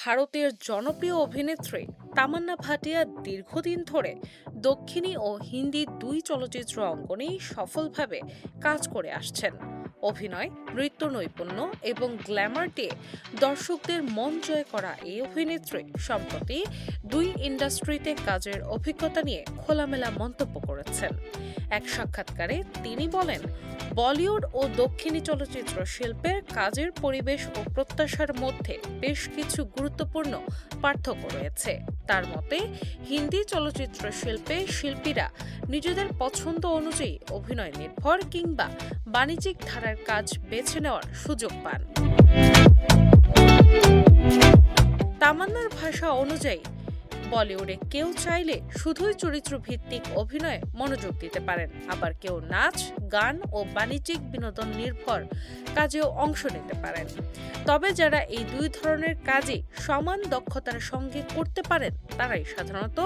ভারতের জনপ্রিয় অভিনেত্রী তামান্না ভাটিয়া দীর্ঘদিন ধরে দক্ষিণী ও হিন্দি দুই চলচ্চিত্র অঙ্গনেই সফলভাবে কাজ করে আসছেন। অভিনয়, নৃত্য নৈপুণ্য এবং গ্ল্যামার দিয়ে দর্শকদের মন জয় করা এই অভিনেত্রী সম্প্রতি দুই ইন্ডাস্ট্রিতে কাজের অভিজ্ঞতা নিয়ে খোলামেলা মন্তব্য করেছেন। এক সাক্ষাৎকারে তিনি বলেন, বলিউড ও দক্ষিণী চলচ্চিত্র শিল্পের কাজের পরিবেশ ও প্রত্যাশার মধ্যে বেশ কিছু গুরুত্বপূর্ণ পার্থক্য রয়েছে। তার মতে, হিন্দি চলচ্চিত্র শিল্পে শিল্পীরা নিজেদের পছন্দ অনুযায়ী অভিনয় নির্ভর কিংবা বাণিজ্যিক ধারার কাজ বেছে নেওয়ার সুযোগ পান। তামান্নার ভাষা অনুযায়ী, বলিউডে কেউ চাইলে শুধুই চরিত্র ভিত্তিক অভিনয়ে মনোযোগ দিতে পারেন, আবার কেউ নাচ, গান ও বাণিজ্যিক বিনোদন নির্ভর কাজেও অংশ নিতে পারেন। তবে যারা এই দুই ধরনের কাজই সমান দক্ষতার সঙ্গে করতে পারেন তারাই সাধারণত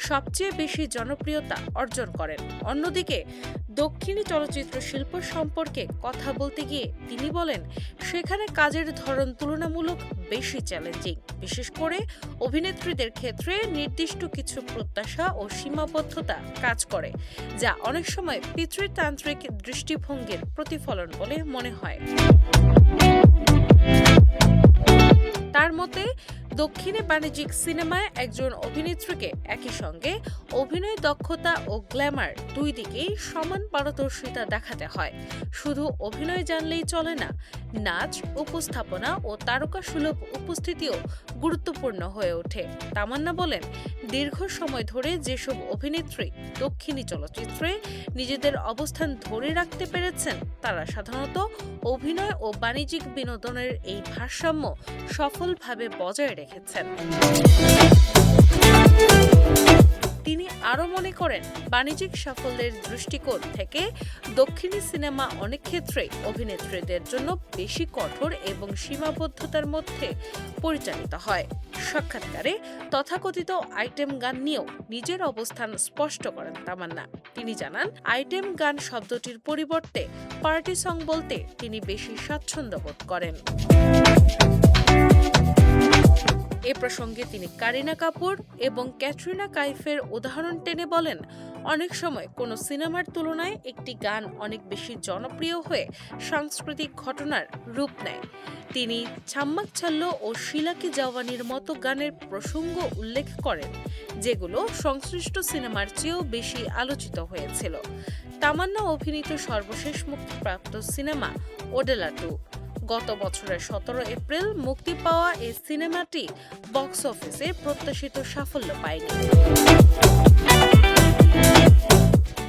সবচেয়ে বেশি জনপ্রিয়তা অর্জন করেন। অন্যদিকে দক্ষিণী চলচ্চিত্র শিল্প সম্পর্কে কথা বলতে গিয়ে তিনি বলেন, সেখানে কাজের ধরন তুলনামূলক বেশি চ্যালেঞ্জিং। বিশেষ করে অভিনেত্রীদের ক্ষেত্রে নির্দিষ্ট কিছু প্রত্যাশা ও সীমাবদ্ধতা কাজ করে, যা অনেক সময় পিতৃতান্ত্রিক দৃষ্টিভঙ্গির প্রতিফলন বলে মনে হয়। তার মতে, দক্ষিণে বাণিজ্যিক সিনেমায় একজন অভিনেত্রীকে একই সঙ্গে অভিনয় দক্ষতা ও গ্ল্যামার দুই দিকেই সমান পারদর্শিতা দেখাতে হয়। শুধু অভিনয় জানলেই চলে না, নাচ, উপস্থাপনা ও তারকাসুলভ উপস্থিতিও গুরুত্বপূর্ণ হয়ে ওঠে। তামান্না বলেন, দীর্ঘ সময় ধরে যেসব অভিনেত্রী দক্ষিণী চলচ্চিত্রে নিজেদের অবস্থান ধরে রাখতে পেরেছেন তারা সাধারণত অভিনয় ও বাণিজ্যিক বিনোদনের এই ভারসাম্য সফলভাবে বজায় রেখেছেন। তিনি আরও মনে করেন, বাণিজ্যিক সাফল্যের দৃষ্টিকোণ থেকে দক্ষিণী সিনেমা অনেক ক্ষেত্রেই অভিনেত্রীদের জন্য বেশি কঠোর এবং সীমাবদ্ধতার মধ্যে পরিচালিত হয়। সাক্ষাৎকারে তথাকথিত আইটেম গান নিয়েও নিজের অবস্থান স্পষ্ট করেন তামান্না। তিনি জানান, আইটেম গান শব্দটির পরিবর্তে পার্টি সং বলতে তিনি বেশি স্বাচ্ছন্দ্য বোধ করেন। এ প্রসঙ্গে তিনি কারিনা কাপুর এবং ক্যাটরিনা কাইফের উদাহরণ টেনে বলেন, অনেক সময় কোনো সিনেমার তুলনায় একটি গান অনেক বেশি জনপ্রিয় হয়ে সাংস্কৃতিক ঘটনার রূপ নেয়। তিনি ছাম্মাক ছাল্লো ও শিলা কি জওয়ানির মতো গানের প্রসঙ্গ উল্লেখ করেন, যেগুলো সংশ্লিষ্ট সিনেমার চেয়েও বেশি আলোচিত হয়েছিল। তামান্না অভিনীত সর্বশেষ মুক্তিপ্রাপ্ত সিনেমা ওডেলা 2। গত বছরের 17 এপ্রিল মুক্তি পাওয়া এই সিনেমাটি বক্স অফিসে প্রত্যাশিত সাফল্য পায়নি।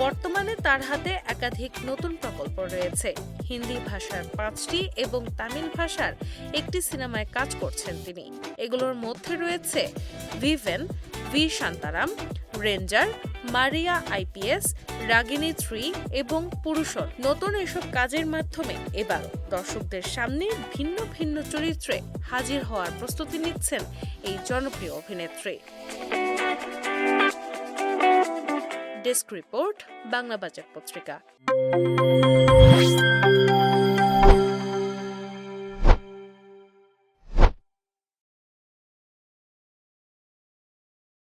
বর্তমানে তার হাতে একাধিক নতুন প্রকল্প রয়েছে। হিন্দি ভাষার 5টি এবং তামিল ভাষার একটি সিনেমায় কাজ করছেন তিনি। এগুলোর মধ্যে রয়েছে ভিভেন, ভি শান্তারাম, রেঞ্জার, মারিয়া আইপিএস, রাগিনী 3 এবং পুরুষন। নতুন এসব কাজের মাধ্যমে এবার দর্শকদের সামনে ভিন্ন ভিন্ন চরিত্রে হাজির হওয়ার প্রস্তুতি নিচ্ছেন এই জনপ্রিয় অভিনেত্রী। ডেস্ক রিপোর্ট, বাংলা বাজার পত্রিকা।